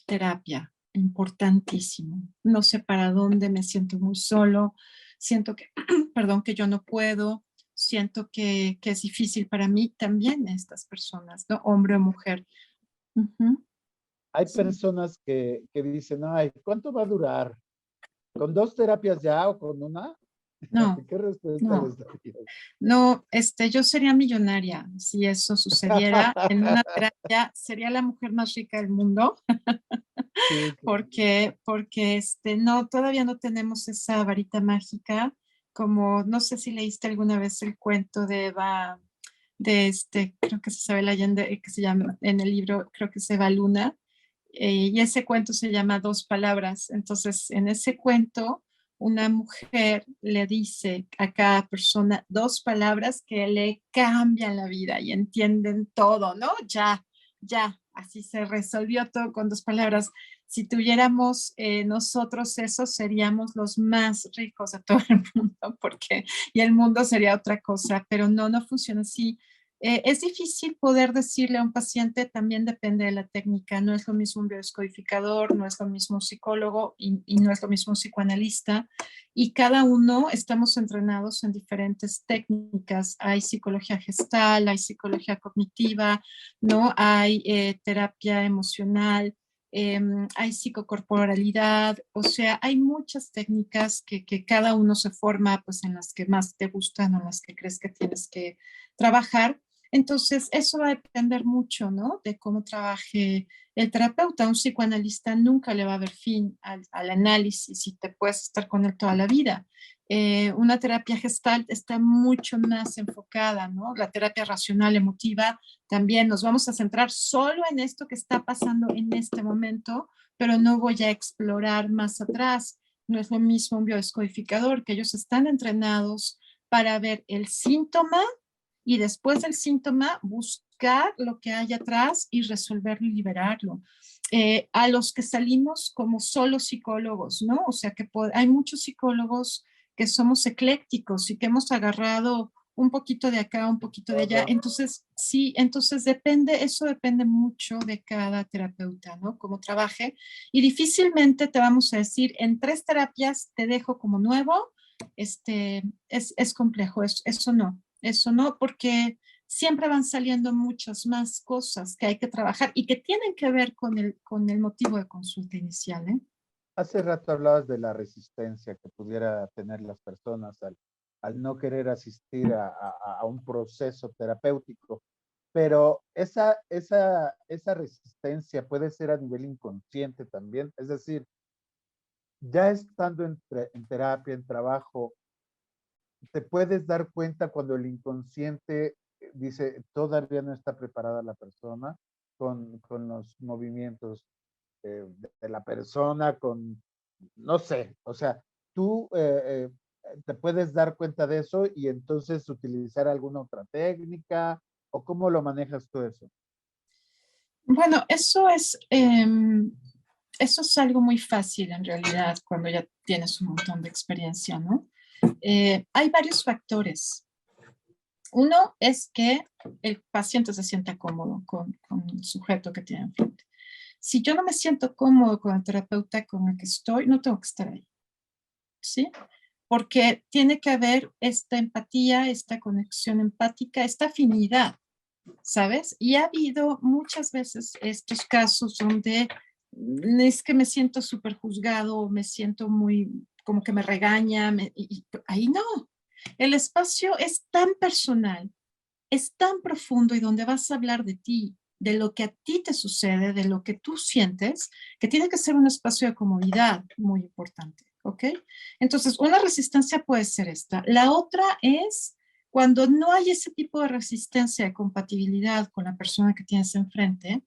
terapia, importantísimo. No sé para dónde, me siento muy solo, siento que, perdón, que yo no puedo, siento que es difícil para mí también estas personas, ¿no? Hombre o mujer. Ujú. Hay Sí. personas que dicen, ay, ¿cuánto va a durar? ¿Con 2 terapias ya o con una? No, ¿Qué respuesta les no, darías? no, yo sería millonaria si eso sucediera. En una terapia sería la mujer más rica del mundo. Sí, claro. Porque no, todavía no tenemos esa varita mágica, como no sé si leíste alguna vez el cuento de Eva, creo que se sabe la Allende, que se llama en el libro, creo que es Eva Luna, y ese cuento se llama Dos palabras. Entonces, en ese cuento, una mujer le dice a cada persona dos palabras que le cambian la vida y entienden todo, ¿no? Ya, así se resolvió todo con dos palabras. si tuviéramos nosotros eso, seríamos los más ricos de todo el mundo, porque y el mundo sería otra cosa, pero no, no funciona así. Es difícil poder decirle a un paciente, también depende de la técnica, no es lo mismo un biodescodificador, no es lo mismo un psicólogo y no es lo mismo un psicoanalista, y cada uno estamos entrenados en diferentes técnicas. Hay psicología gestal, hay psicología cognitiva, ¿no? Hay terapia emocional, hay psicocorporalidad, o sea, hay muchas técnicas que cada uno se forma pues en las que más te gustan o en las que crees que tienes que trabajar. Entonces, eso va a depender mucho, ¿no? De cómo trabaje el terapeuta. Un psicoanalista nunca le va a haber fin al análisis y te puedes estar con él toda la vida. Una terapia gestalt está mucho más enfocada, ¿no? La terapia racional emotiva también nos vamos a centrar solo en esto que está pasando en este momento, pero no voy a explorar más atrás. No es lo mismo un biodescodificador, que ellos están entrenados para ver el síntoma y después del síntoma buscar lo que hay atrás y resolverlo y liberarlo. A los que salimos como solo psicólogos, ¿no? O sea que hay muchos psicólogos que somos eclécticos y que hemos agarrado un poquito de acá, un poquito de allá. Entonces, sí, entonces depende, eso depende mucho de cada terapeuta, ¿no? Cómo trabaje. Y difícilmente te vamos a decir, en 3 terapias te dejo como nuevo. Es complejo, eso no, porque siempre van saliendo muchas más cosas que hay que trabajar y que tienen que ver con el motivo de consulta inicial, ¿eh? Hace rato hablabas de la resistencia que pudiera tener las personas al no querer asistir a un proceso terapéutico, pero esa resistencia puede ser a nivel inconsciente también, es decir, ya estando en terapia, en trabajo, te puedes dar cuenta cuando el inconsciente dice, todavía no está preparada la persona con los movimientos de la persona, con, no sé, o sea, tú te puedes dar cuenta de eso y entonces utilizar alguna otra técnica o cómo lo manejas tú eso. Bueno, eso es algo muy fácil en realidad cuando ya tienes un montón de experiencia, ¿no? Hay varios factores. Uno es que el paciente se sienta cómodo con el sujeto que tiene enfrente. Si yo no me siento cómodo con el terapeuta con el que estoy, no tengo que estar ahí, ¿sí? Porque tiene que haber esta empatía, esta conexión empática, esta afinidad, ¿sabes? Y ha habido muchas veces estos casos donde es que me siento súper juzgado, me siento muy como que me regaña, y ahí no. El espacio es tan personal, es tan profundo y donde vas a hablar de ti, de lo que a ti te sucede, de lo que tú sientes, que tiene que ser un espacio de comodidad muy importante, ¿ok? Entonces, una resistencia puede ser esta. La otra es cuando no hay ese tipo de resistencia, de compatibilidad con la persona que tienes enfrente,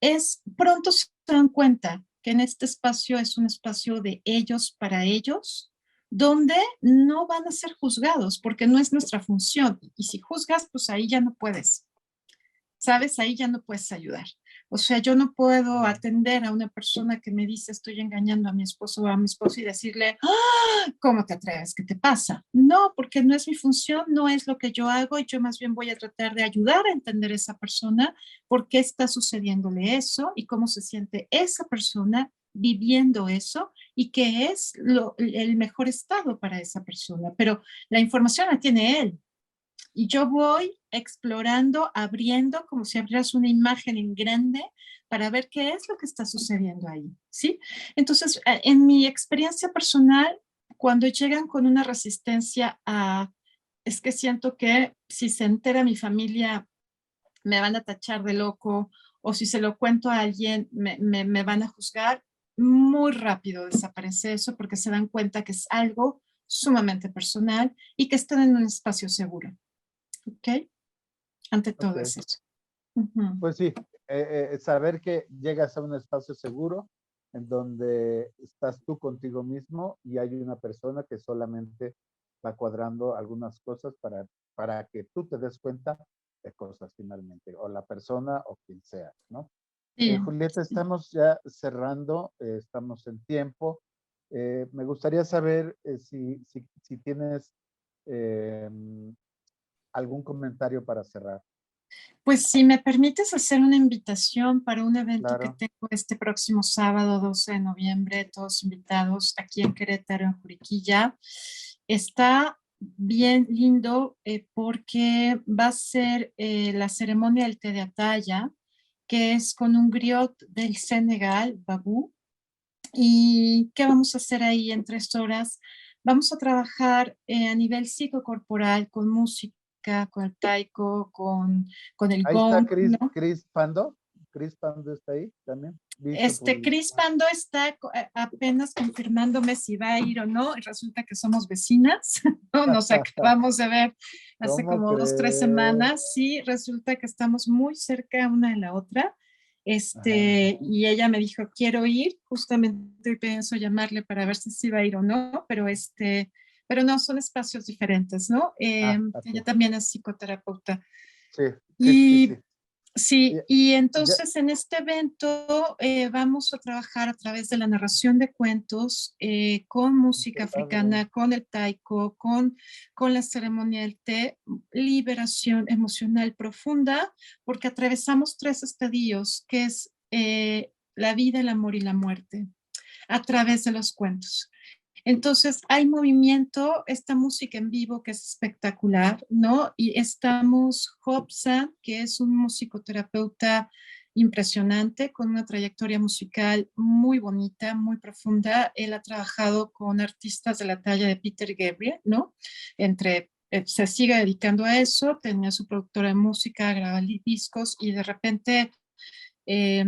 es pronto se dan cuenta que en este espacio es un espacio de ellos para ellos, donde no van a ser juzgados, porque no es nuestra función. Y si juzgas, pues ahí ya no puedes, ¿sabes? Ahí ya no puedes ayudar. O sea, yo no puedo atender a una persona que me dice estoy engañando a mi esposo o a mi esposo y decirle, ¡ah! ¿Cómo te atreves? ¿Qué te pasa? No, porque no es mi función, no es lo que yo hago y yo más bien voy a tratar de ayudar a entender a esa persona por qué está sucediéndole eso y cómo se siente esa persona viviendo eso y qué es el mejor estado para esa persona. Pero la información la tiene él, y yo voy explorando, abriendo, como si abrieras una imagen en grande para ver qué es lo que está sucediendo ahí, ¿sí? Entonces, en mi experiencia personal, cuando llegan con una resistencia a, es que siento que si se entera mi familia, me van a tachar de loco, o si se lo cuento a alguien, me van a juzgar, muy rápido desaparece eso porque se dan cuenta que es algo sumamente personal y que están en un espacio seguro. ¿Ok? Ante todo Ok, es eso. Ujú. pues sí, saber que llegas a un espacio seguro en donde estás tú contigo mismo y hay una persona que solamente va cuadrando algunas cosas para que tú te des cuenta de cosas finalmente, o la persona o quien sea, ¿no? Sí. Julieta, estamos ya cerrando, estamos en tiempo. Me gustaría saber si tienes eh, algún comentario para cerrar. Pues si me permites hacer una invitación para un evento que Claro. tengo este próximo sábado 12 de noviembre, todos invitados aquí en Querétaro, en Juriquilla. Está bien lindo porque va a ser la ceremonia del té de Ataya, que es con un griot del Senegal, Babú. ¿Y qué vamos a hacer ahí en 3 horas? Vamos a trabajar a nivel psicocorporal con música, con el taiko, con el Ahí está gong, ¿no? Chris Pando. Chris Pando está ahí también. Visto Chris publicidad. Pando está apenas confirmándome si va a ir o no, y resulta que somos vecinas, ¿no? Nos acabamos de ver hace ¿Cómo como 2, 3 crees? semanas, sí, resulta que estamos muy cerca una de la otra, Ajá. y ella me dijo, quiero ir, justamente pienso llamarle para ver si sí va a ir o no, pero no, son espacios diferentes, ¿no? Ella Ok. también es psicoterapeuta. Sí, sí, sí, sí. Y sí, y Ya, entonces en este evento vamos a trabajar a través de la narración de cuentos con qué música padre. africana, con el taiko, con la ceremonia del té, liberación emocional profunda, porque atravesamos 3 estadios, que es la vida, el amor y la muerte, a través de los cuentos. Entonces, hay movimiento, esta música en vivo que es espectacular, ¿no? Y estamos Hobsa, que es un musicoterapeuta impresionante, con una trayectoria musical muy bonita, muy profunda. Él ha trabajado con artistas de la talla de Peter Gabriel, ¿no? Se sigue dedicando a eso, tenía su productora de música, graba discos y de repente eh,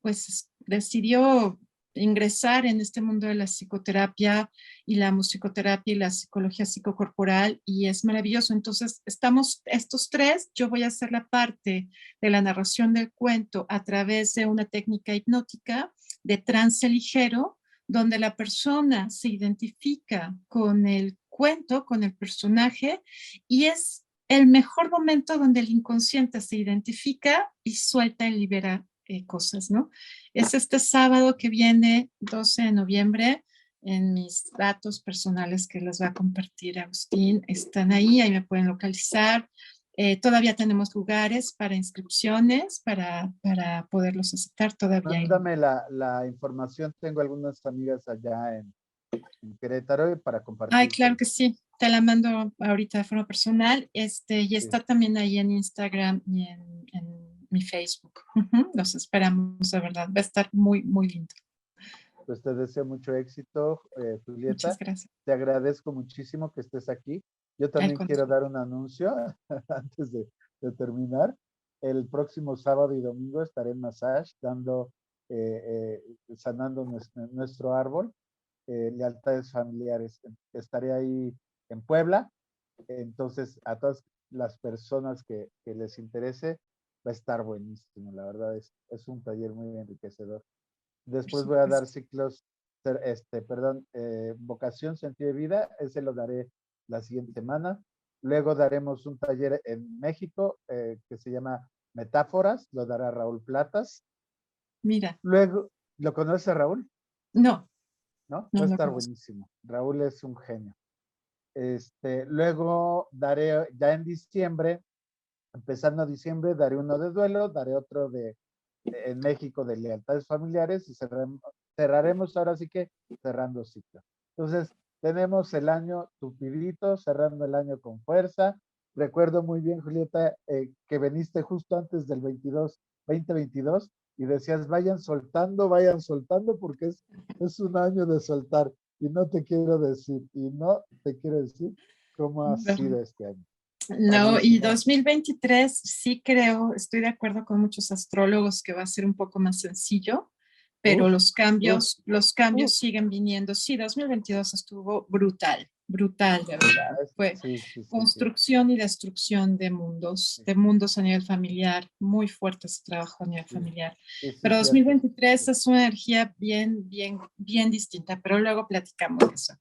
pues decidió ingresar en este mundo de la psicoterapia y la musicoterapia y la psicología psicocorporal y es maravilloso. Entonces, estamos estos tres, yo voy a hacer la parte de la narración del cuento a través de una técnica hipnótica de trance ligero, donde la persona se identifica con el cuento, con el personaje y es el mejor momento donde el inconsciente se identifica y suelta y libera cosas, ¿no? Es este sábado que viene, 12 de noviembre, en mis datos personales que les va a compartir Agustín, están ahí me pueden localizar. Todavía tenemos lugares para inscripciones, para poderlos aceptar, todavía hay. Mándame la información. Tengo algunas amigas allá en Querétaro para Ay, compartir claro que sí. Te la mando ahorita de forma personal. Y Sí. está también ahí en Instagram y en mi Facebook. Ujú. Los esperamos, de verdad. Va a estar muy, muy lindo. Pues te deseo mucho éxito, Muchas Julieta. gracias. Te agradezco muchísimo que estés aquí. Yo Al también quiero contrario. dar un anuncio antes de terminar. El próximo sábado y domingo estaré en Massage dando, sanando nuestro árbol, lealtades familiares. Estaré ahí en Puebla. Entonces, a todas las personas que les interese, va a estar buenísimo. La verdad es un taller muy enriquecedor. Por Después voy a dar supuesto. ciclos, vocación, sentido de vida, ese lo daré la siguiente semana. Luego daremos un taller en México que se llama Metáforas, lo dará Raúl Platas. Mira, Luego, ¿lo conoce Raúl? no, ¿No? no Va a lo estar conozco. buenísimo. Raúl es un genio. Luego daré ya en diciembre, empezando diciembre, daré uno de duelo, daré otro en México de lealtades familiares y cerraremos ahora sí que cerrando ciclo. Entonces, tenemos el año tupidito, cerrando el año con fuerza. Recuerdo muy bien, Julieta, que veniste justo antes del 2022 y decías, vayan soltando porque es un año de soltar. Y no te quiero decir, cómo ha sido este año. No, y Padrísimo. 2023 sí creo, estoy de acuerdo con muchos astrólogos que va a ser un poco más sencillo, pero Uf, uf, los cambios uf. siguen viniendo. Sí, 2022 estuvo brutal, brutal de verdad. Fue Sí, sí, sí, sí. construcción y destrucción Sí, de mundos a nivel familiar, muy fuerte ese trabajo a nivel sí, familiar. sí, sí, Pero cierto. 2023 es una energía bien, bien, bien distinta, pero luego platicamos de eso.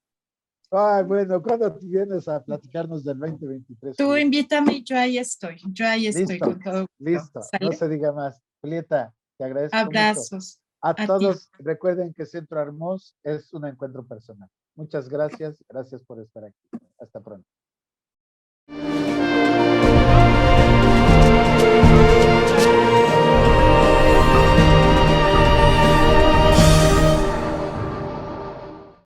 Ay, bueno, ¿cuándo tú vienes a platicarnos del 2023, Tú Julieta? invítame y yo ahí estoy Listo, con todo gusto. listo, no ¿Sale? se diga más. Julieta, te Te agradezco mucho. Abrazos. A ti. todos, recuerden que Centro Armós es un encuentro personal. Muchas gracias. Gracias por estar aquí. Hasta pronto.